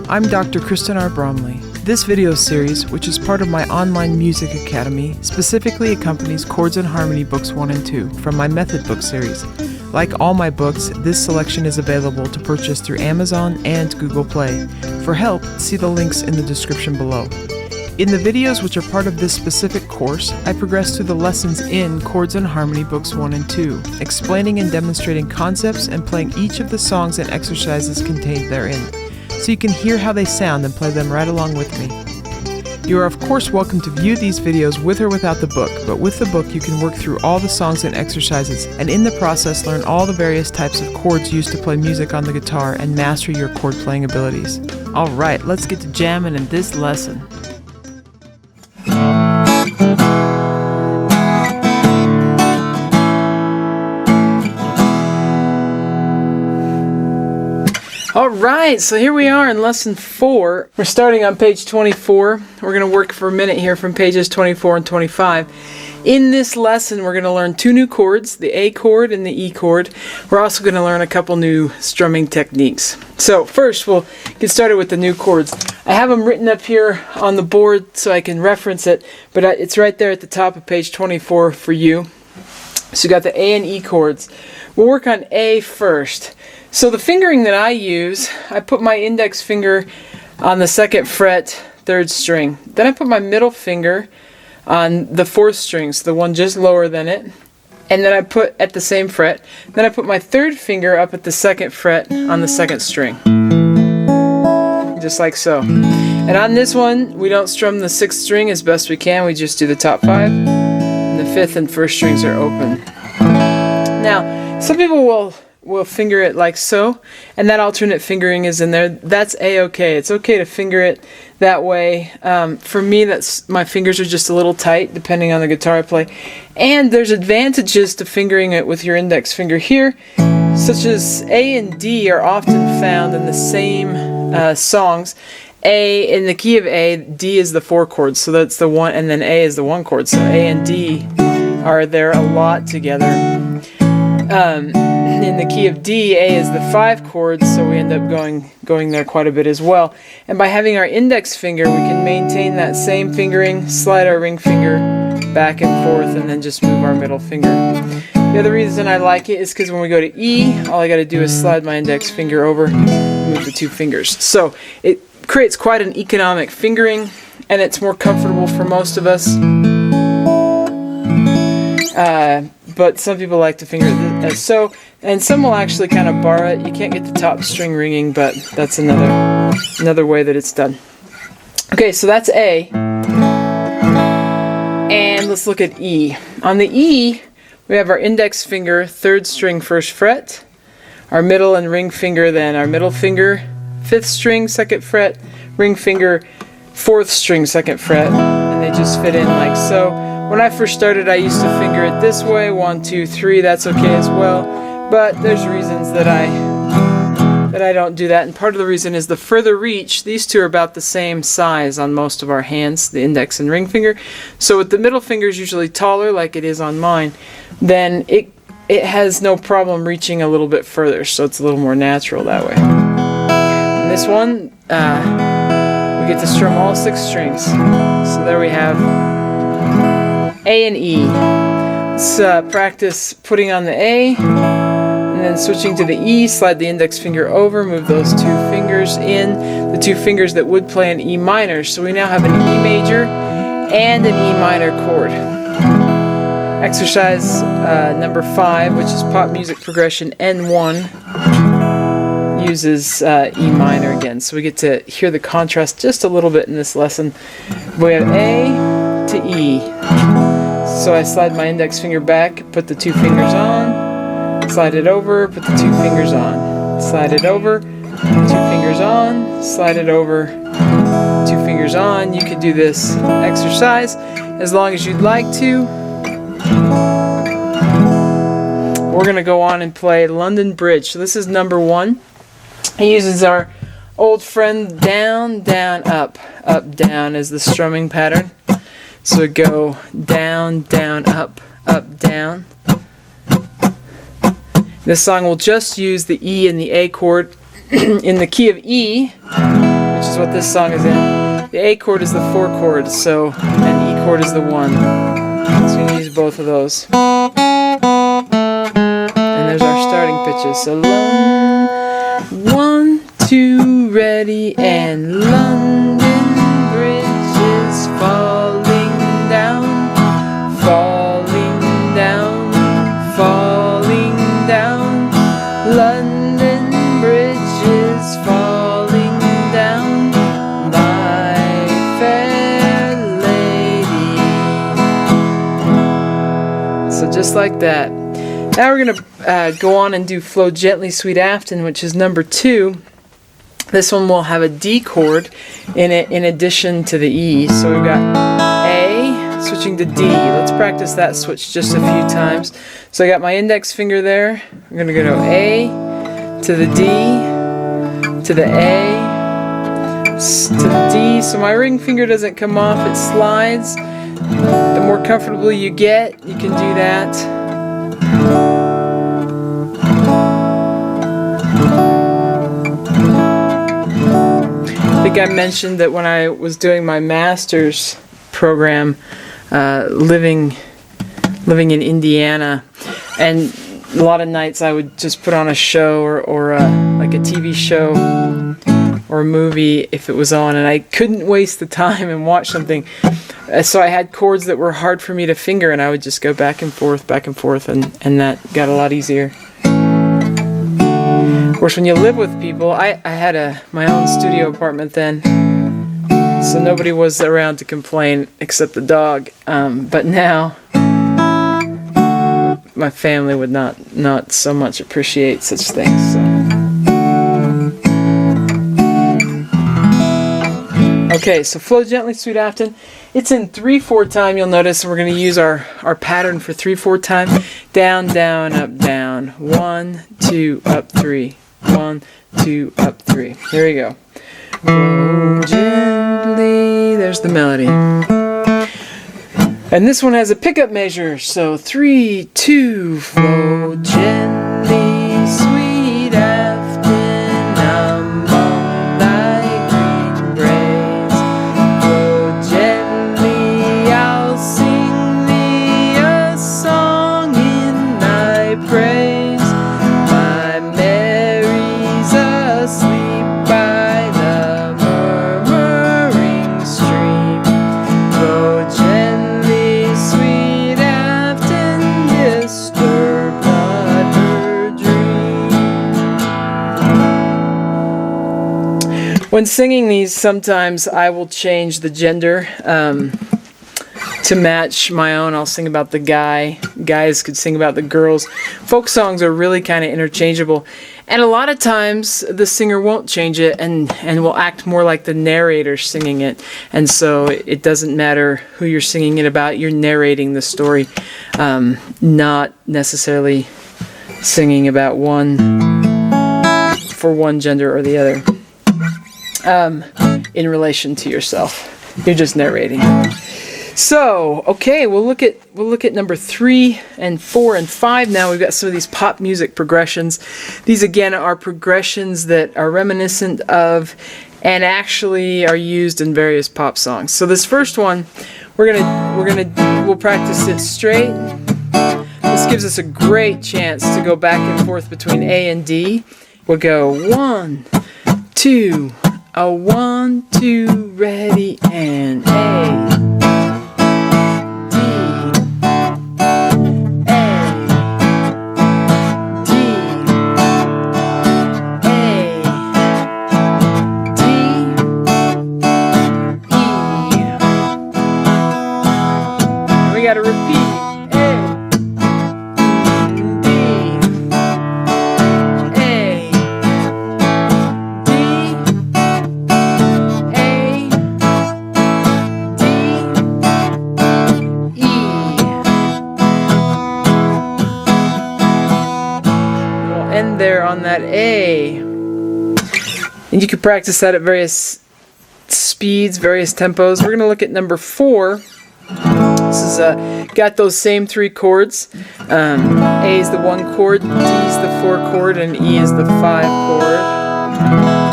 I'm Dr. Kristen R. Bromley. This video series, which is part of my online music academy, specifically accompanies Chords and Harmony Books 1 and 2 from my Method Book series. Like all my books, this selection is available to purchase through Amazon and Google Play. For help, see the links in the description below. In the videos which are part of this specific course, I progress through the lessons in Chords and Harmony Books 1 and 2, explaining and demonstrating concepts and playing each of the songs and exercises contained therein, so you can hear how they sound and play them right along with me. You are of course welcome to view these videos with or without the book, but with the book you can work through all the songs and exercises, and in the process learn all the various types of chords used to play music on the guitar and master your chord playing abilities. Alright, let's get to jamming in this lesson. Alright, so here we are in lesson 4. We're starting on page 24. We're going to work for a minute here from pages 24 and 25. In this lesson, we're going to learn 2 new chords, the A chord and the E chord. We're also going to learn a couple new strumming techniques. So first, we'll get started with the new chords. I have them written up here on the board so I can reference it, but it's right there at the top of page 24 for you. So you got the A and E chords. We'll work on A first. So the fingering that I use, I put my index finger on the 2nd fret, 3rd string. Then I put my middle finger on the 4th string, so the one just lower than it. And then I put at the same fret. Then I put my 3rd finger up at the 2nd fret on the 2nd string. Just like so. And on this one, we don't strum the 6th string as best we can. We just do the top 5. And the 5th and 1st strings are open. Now, some people will finger it like so, and that alternate fingering is in there. That's a-okay. It's okay to finger it that way. For me, my fingers are just a little tight depending on the guitar I play. And there's advantages to fingering it with your index finger here, such as A and D are often found in the same songs. A in the key of A, D is the 4 chord, so that's the 1, and then A is the 1 chord. So A and D are there a lot together. In the key of D, A is the 5 chord, so we end up going there quite a bit as well. And by having our index finger, we can maintain that same fingering, slide our ring finger back and forth, and then just move our middle finger. The other reason I like it is because when we go to E, all I got to do is slide my index finger over, move the 2 fingers. So it creates quite an economic fingering, and it's more comfortable for most of us. But some people like to finger it as so, and some will actually kind of bar it. You can't get the top string ringing, but that's another way that it's done. Okay, so that's A. And let's look at E. On the E, we have our index finger, 3rd string, 1st fret. Our middle and ring finger, then our middle finger, 5th string, 2nd fret, ring finger, 4th string, 2nd fret, and they just fit in like so. When I first started, I used to finger it this way, 1, 2, 3, that's okay as well, but there's reasons that I don't do that, and part of the reason is the further reach. These two are about the same size on most of our hands, the index and ring finger, so with the middle finger is usually taller, like it is on mine, then it has no problem reaching a little bit further, so it's a little more natural that way. And this one, we get to strum all 6 strings, so there we have A and E. Let's practice putting on the A and then switching to the E. Slide the index finger over, move those 2 fingers in, the 2 fingers that would play an E minor. So we now have an E major and an E minor chord. Exercise number 5, which is pop music progression N1, uses E minor again. So we get to hear the contrast just a little bit in this lesson. We have A to E. So I slide my index finger back, put the 2 fingers on, slide it over, put the 2 fingers on, slide it over, 2 fingers on, slide it over, 2 fingers on. You could do this exercise as long as you'd like to. We're going to go on and play London Bridge. So this is number 1. He uses our old friend down, down, up, down as the strumming pattern. So we go down, down, up, down. This song will just use the E and the A chord. In the key of E, we which is what this song is in. The A chord is the 4 chord, so, and E chord is the 1. So you can use both of those. And there's our starting pitches. So London, 1, 2, ready, and London Bridge is falling down, falling down, falling down. London Bridge is falling down, my fair lady. So just like that. Now we're going to go on and do Flow Gently, Sweet Afton, which is number 2. This one will have a D chord in it in addition to the E. So we've got A, switching to D. Let's practice that switch just a few times. So I got my index finger there. I'm going to go to A, to the D, to the A, to the D. So my ring finger doesn't come off, it slides. The more comfortable you get, you can do that. I think I mentioned that when I was doing my master's program, living in Indiana, and a lot of nights I would just put on a show or like a TV show or a movie if it was on, and I couldn't waste the time and watch something. So I had chords that were hard for me to finger, and I would just go back and forth, and that got a lot easier. Of course, when you live with people, I had my own studio apartment then, so nobody was around to complain except the dog. But now, my family would not so much appreciate such things. So. Okay, so Flow Gently, Sweet Afton. It's in 3/4 time, you'll notice, and we're going to use our pattern for 3/4 time. Down, down, up, down. 1, 2, up, 3. 1, 2, up, 3. Here we go. Flow gently. There's the melody. And this one has a pickup measure. So 3, 2, flow gently, sweet Afton, among thy green graves. Flow gently, I'll sing thee a song in thy praise. My Mary's asleep by the murmuring stream. Flow gently, sweet Afton, disturb not her dream. When singing these, sometimes I will change the gender to match my own. I'll sing about the guy. Guys could sing about the girls. Folk songs are really kind of interchangeable. And a lot of times the singer won't change it and will act more like the narrator singing it. And so it doesn't matter who you're singing it about. You're narrating the story, not necessarily singing about for one gender or the other in relation to yourself. You're just narrating. So, okay, we'll look at number 3 and 4 and 5 now. We've got some of these pop music progressions. These again are progressions that are reminiscent of and actually are used in various pop songs. So this first one, we'll practice it straight. This gives us a great chance to go back and forth between A and D. We'll go 1, 2, a 1, 2, ready, and A. Gotta repeat. A, D, A, D, A, D, E. We'll end there on that A. And you can practice that at various speeds, various tempos. We're going to look at number 4. This is got those same 3 chords. A is the 1 chord, D is the 4 chord, and E is the 5 chord.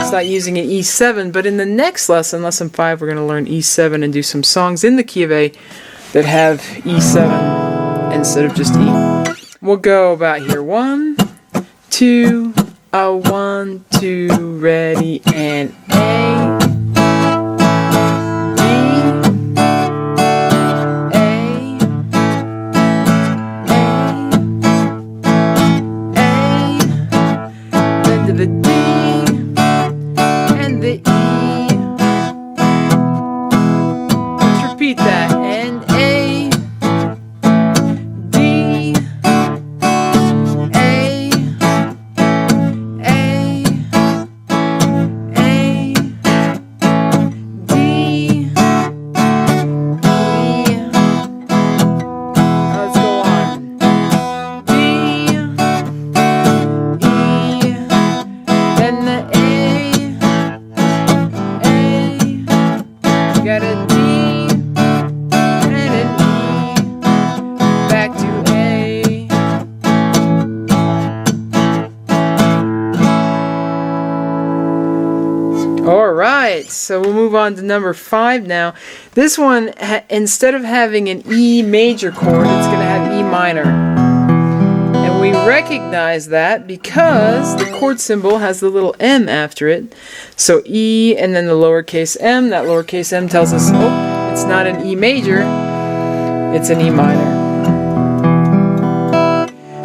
It's not using an E7, but in the next lesson, lesson 5, we're going to learn E7 and do some songs in the key of A that have E7 instead of just E. We'll go about here. 1, 2, 1, 2, ready, and A. The D and the E. Let's repeat that. And A, D, A, A, A, D, E. Let's go on. D, E. Then the A, got a D and an E, back to A. Alright, so we'll move on to number 5 now. This one, instead of having an E major chord, it's going to have E minor. We recognize that because the chord symbol has the little M after it. So E and then the lowercase m. That lowercase m tells us, oh, it's not an E major, it's an E minor.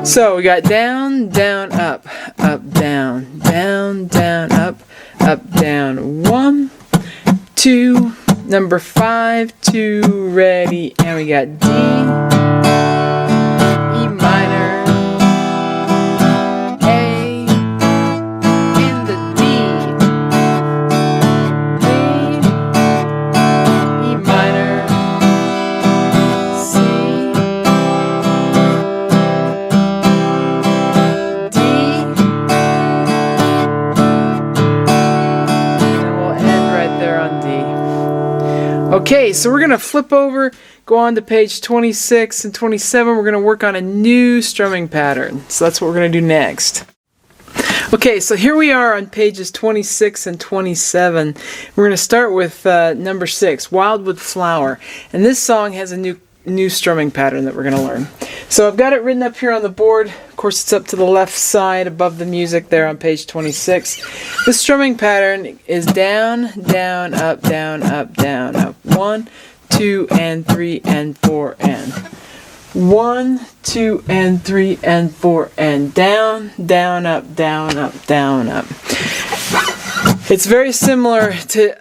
So we got down, down, up, down, down, down, up, down. 1, 2, number 5, 2, ready, and we got D, E minor, Okay, so we're going to flip over, go on to page 26 and 27. We're going to work on a new strumming pattern. So that's what we're going to do next. Okay, so here we are on pages 26 and 27. We're going to start with number 6, Wildwood Flower. And this song has a new strumming pattern that we're going to learn. So I've got it written up here on the board. Of course, it's up to the left side above the music there on page 26. The strumming pattern is down, down, up, down, up, down, up. 1, 2, and 3, and 4, and 1, 2, and 3, and 4, and down, down, up, down, up, down, up. It's very similar to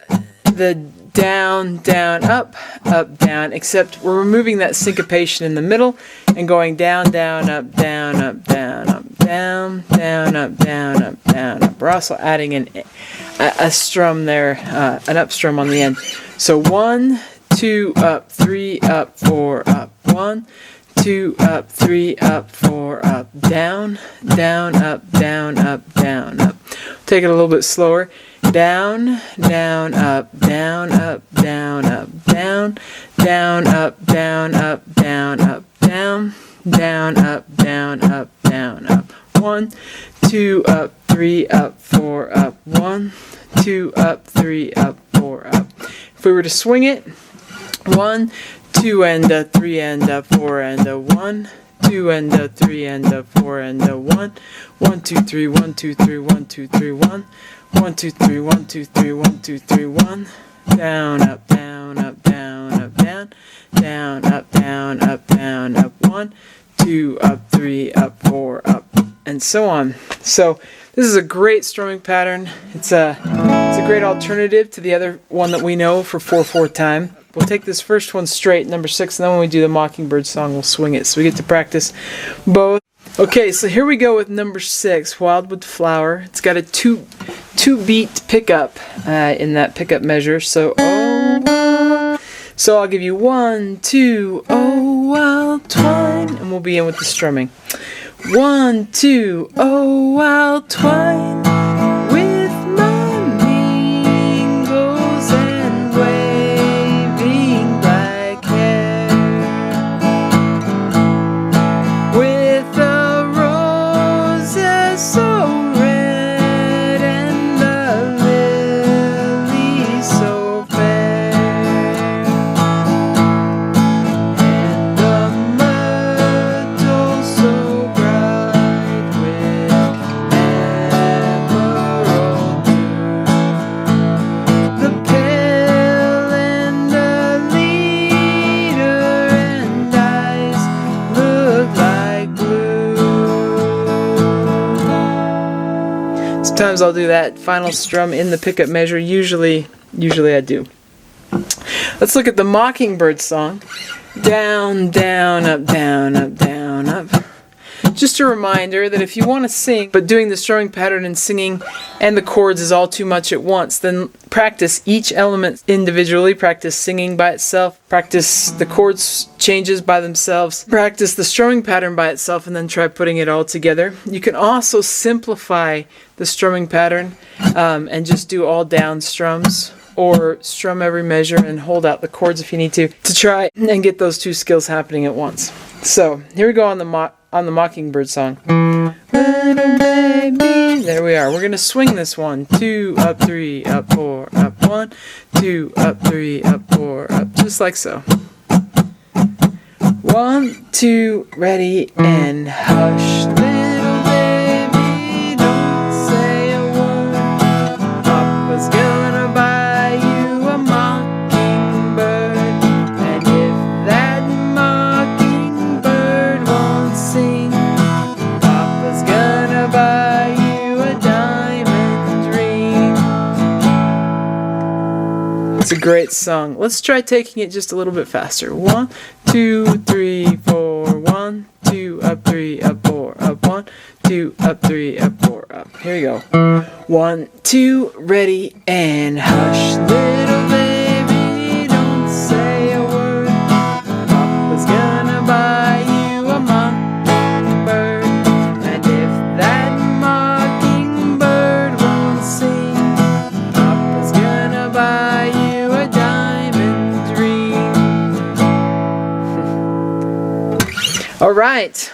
the down, down, up, down, except we're removing that syncopation in the middle and going down, down, up, down, up, down, up, down, down, up, down, up, down, up. We're also adding a strum there, an up strum on the end. So 1, 2, up, 3, up, 4, up. 1, 2, up, 3, up, 4, up. Down, down, up, down, up, down, up. Take it a little bit slower. Down, down, up, down, up, down, up, down, down, up, down, up, down, up, down, down, up, down, up, down, up. 1, 2, up, 3, up, 4, up. 1, 2, up, 3, up, 4, up. If we were to swing it, 1, 2, and a 3, and a 4, and a 1, 2, and a 3, and a 4, and a 1, 1, 2, 3, 1, 2, 3, 1, 2, 3, 1. 1, 2, 3, 1, 2, 3, 1, 2, 3, 1. Down, up, down, up, down, up, down. Down, up, down, up, down, up. 1, 2, up, 3, up, 4, up, and so on. So this is a great strumming pattern. It's a great alternative to the other one that we know for 4/4 time. We'll take this first one straight, number 6, and then when we do the Mockingbird song, we'll swing it. So we get to practice both. Okay, so here we go with number 6, Wildwood Flower. It's got a two beat pickup in that pickup measure. So so I'll give you 1, 2, oh wild twine, and we'll begin with the strumming. 1, 2, oh wild twine, with my mingles and waving black hair, with the roses so red and the sometimes I'll do that final strum in the pickup measure. Usually I do. Let's look at the Mockingbird song. Down, down, up, down, up, down, up. Just a reminder that if you want to sing, but doing the strumming pattern and singing and the chords is all too much at once, then practice each element individually. Practice singing by itself, practice the chords changes by themselves, practice the strumming pattern by itself, and then try putting it all together. You can also simplify the strumming pattern and just do all down strums, or strum every measure and hold out the chords if you need to try and get those two skills happening at once. So here we go on the Mockingbird song. Little baby, there we are. We're gonna swing this one. 2 up, 3 up, 4 up, 1, 2 up, 3 up, 4 up, just like so. 1, 2, ready, and hush, little baby, don't say a word. Papa's gonna buy you a mockingbird, and if that mockingbird won't sing, Papa's gonna buy you a diamond ring. It's a great song. Let's try taking it just a little bit faster. 1, 2, 3, 4. 1, 2 up, 3 up, 4 up. 1, 2 up, 3 up, 4 up. Here we go. 1, 2, ready, and hush, little baby, don't say a word. Papa's gonna buy you a mockingbird, and if that mockingbird won't sing, Papa's gonna buy you a diamond ring. All right.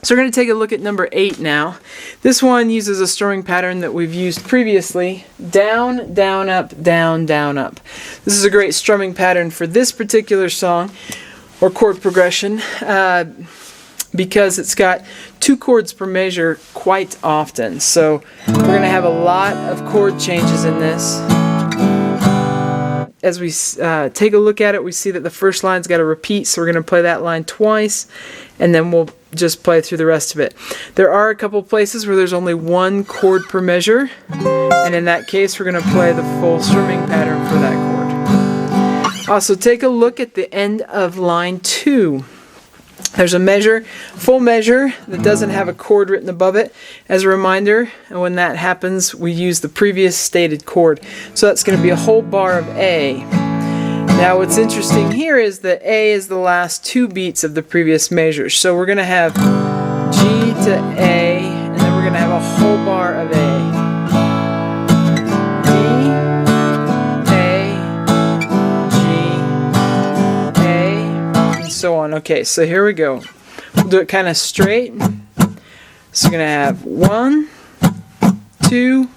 So we're going to take a look at number 8 now. This one uses a strumming pattern that we've used previously. Down, down, up, down, down, up. This is a great strumming pattern for this particular song or chord progression because it's got 2 chords per measure quite often. So we're going to have a lot of chord changes in this. As we take a look at it, we see that the first line's got a repeat, so we're going to play that line twice, and then we'll just play through the rest of it. There are a couple places where there's only 1 chord per measure, and in that case, we're going to play the full strumming pattern for that chord. Also, take a look at the end of line 2. There's a measure, full measure, that doesn't have a chord written above it. As a reminder, and when that happens, we use the previous stated chord. So that's going to be a whole bar of A. Now what's interesting here is that A is the last 2 beats of the previous measure. So we're going to have G to A, and then we're going to have a whole bar of A. So on. Okay, so here we go. We'll do it kind of straight. So we're going to have 1, 2,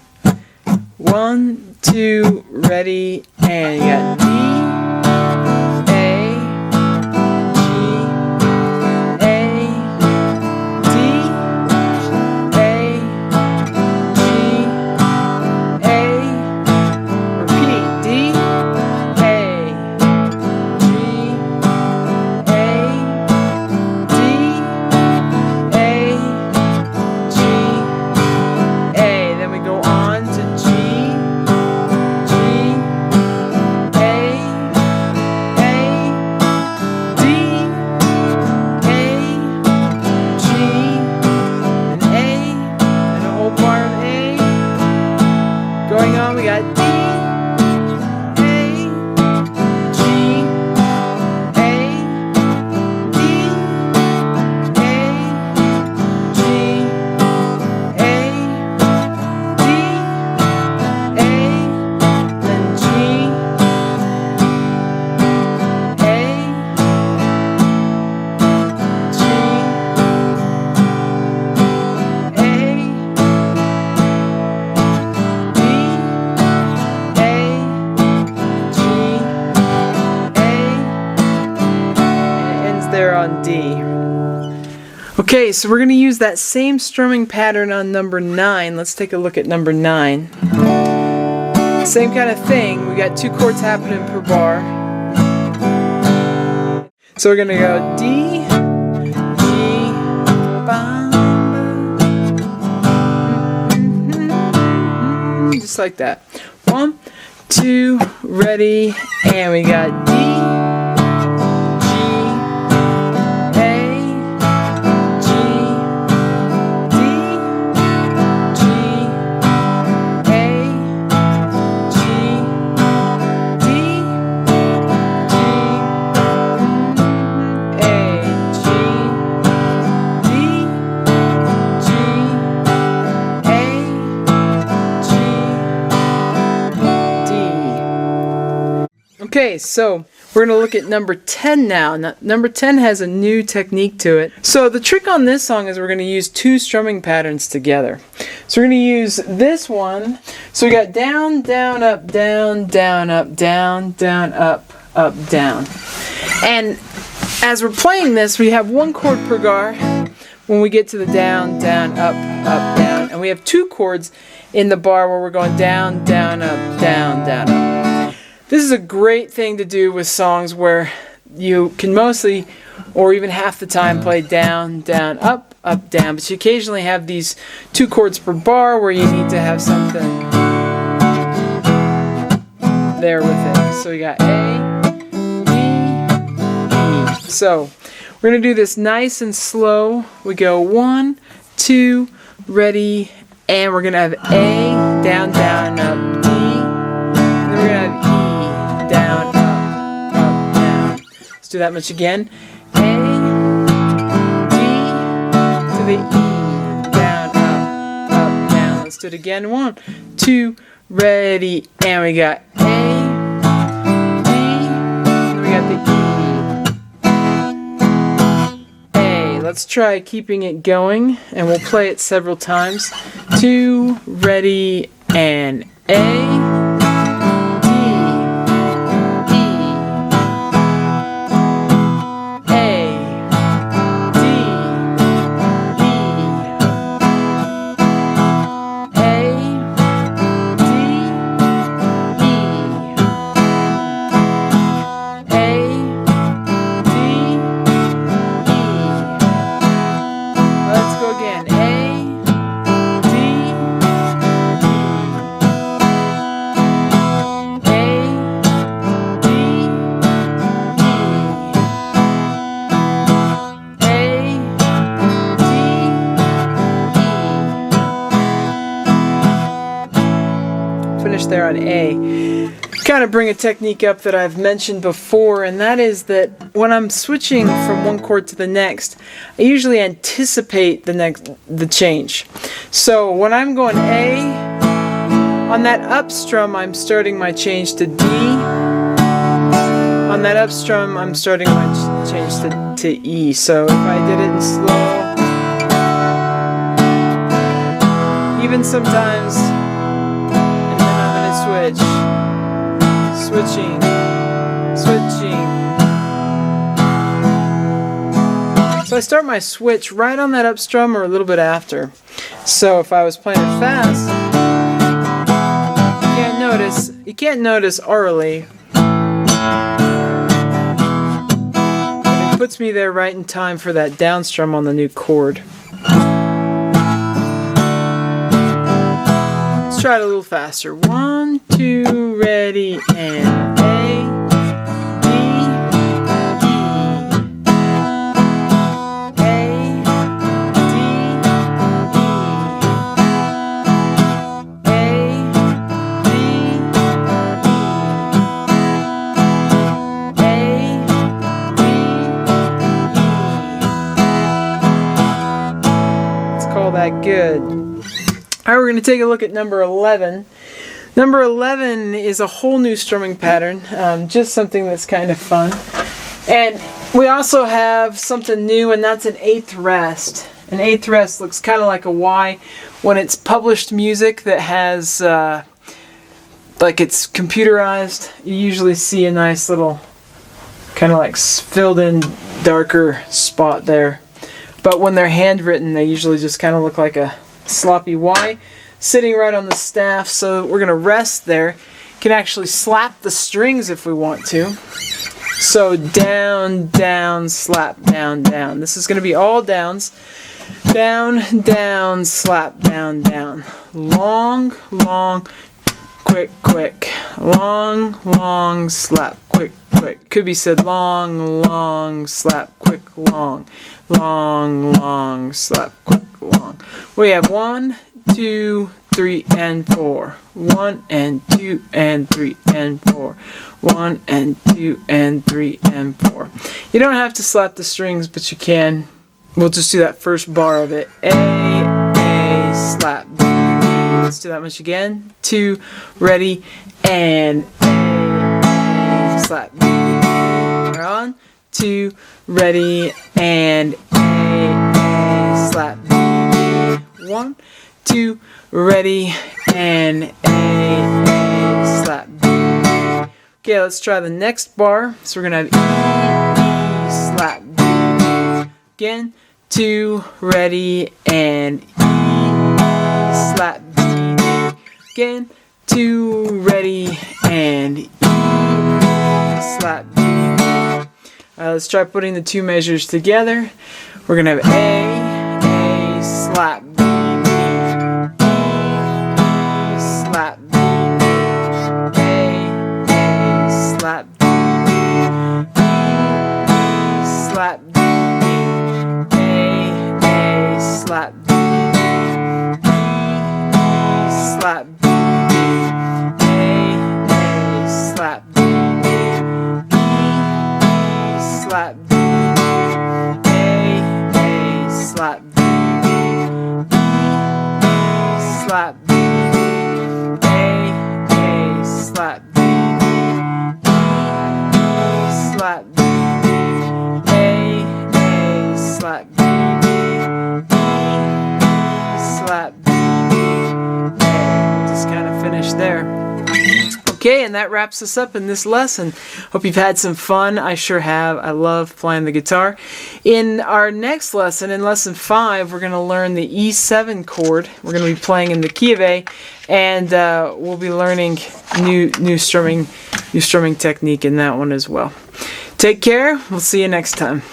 1, 2, ready, and you got D, A, G, A, D, A, G, A, repeat, D, A, G, going on, we got D, A, G, A, D, A, G, A, D, A, then G, A, G, there on D. Okay, so we're going to use that same strumming pattern on number 9. Let's take a look at number 9. Same kind of thing. We got 2 chords happening per bar. So we're going to go D, G, ba, like that. 1, 2, ready, and we got D, G, A, G, D, G, A, G, D, G, A, G, D, G, A, G, D. Okay, so we're going to look at number 10 now. Number 10 has a new technique to it. So the trick on this song is we're going to use 2 strumming patterns together. So we're going to use this one. So we got down, down, up, down, down, up, down, down, up, down. And as we're playing this, we have 1 chord per bar when we get to the down, down, up, down. And we have 2 chords in the bar where we're going down, down, up, down, down, up. This is a great thing to do with songs where you can mostly, or even half the time, play down, down, up, down. But you occasionally have these 2 chords per bar where you need to have something there with it. So we got A, E, E. So we're going to do this nice and slow. We go 1, 2, ready, and we're going to have A, down, down, up, D. And then we're going to have E, down, up, down. Let's do that much again. A, D, to the E, down, up, down. Let's do it again. 1, 2, ready, and we got A, D, and we got the E. A. Let's try keeping it going, and we'll play it several times. 2, ready, and A. There on A. Kind of bring a technique up that I've mentioned before, and that is that when I'm switching from one chord to the next, I usually anticipate the change. So when I'm going A, on that up strum I'm starting my change to D. On that up strum I'm starting my change to E. So if I did it in slow, even sometimes, switching. So I start my switch right on that up strum or a little bit after. So if I was playing it fast, you can't notice orally, but it puts me there right in time for that down strum on the new chord. Try it a little faster. 1, 2, ready, and A, D, E, A, D, E, A, D, E, A, D, E. Let's call that good. Alright, we're going to take a look at number 11. Number 11 is a whole new strumming pattern, just something that's kind of fun. And we also have something new, and that's an 8th rest. An 8th rest looks kind of like a Y when it's published music that has, like it's computerized. You usually see a nice little kind of like filled in darker spot there. But when they're handwritten, they usually just kind of look like a sloppy Y sitting right on the staff. So we're going to rest there. Can actually slap the strings if we want to. So down, down, slap, down, down. This is going to be all downs. Down, down, slap, down, down. Long, long, quick, quick. Long, long, slap, quick, quick. Could be said long, long, slap, quick, long. Long, long, slap, quick, long. We have 1, 2, 3, and 4. 1 and 2 and 3 and 4. 1 and 2 and 3 and 4. You don't have to slap the strings, but you can. We'll just do that first bar of it. A, slap, B. Let's do that much again. 2, ready, and A, slap, B. We're on. 2, ready, and A, slap, B. 1, 2, ready, and A, slap, B. Okay, let's try the next bar. So we're going to have E, slap, B. Again, 2, ready, and E, slap, B. Again, 2, ready, and E, slap, B. Let's try putting the two measures together. We're going to have A, slap, B, slap, B, A, slap, B, slap, B, A, slap, B, slap, B, A, slap, B, slap, B, A, slap, B, slap, B, A, slap, B, slap, B, A, slap, B, slap, B. Just kind of finish there. Okay, and that wraps us up in this lesson. Hope you've had some fun. I sure have. I love playing the guitar. In our next lesson, in lesson 5, we're going to learn the E7 chord. We're going to be playing in the key of A, and we'll be learning new strumming technique in that one as well. Take care. We'll see you next time.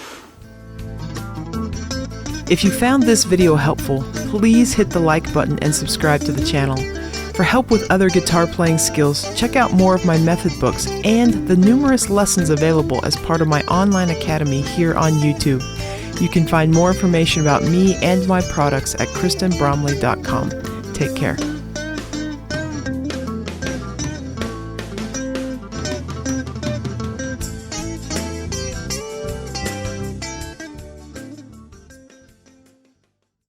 If you found this video helpful, please hit the like button and subscribe to the channel. For help with other guitar playing skills, check out more of my method books and the numerous lessons available as part of my online academy here on YouTube. You can find more information about me and my products at kristenbromley.com. Take care.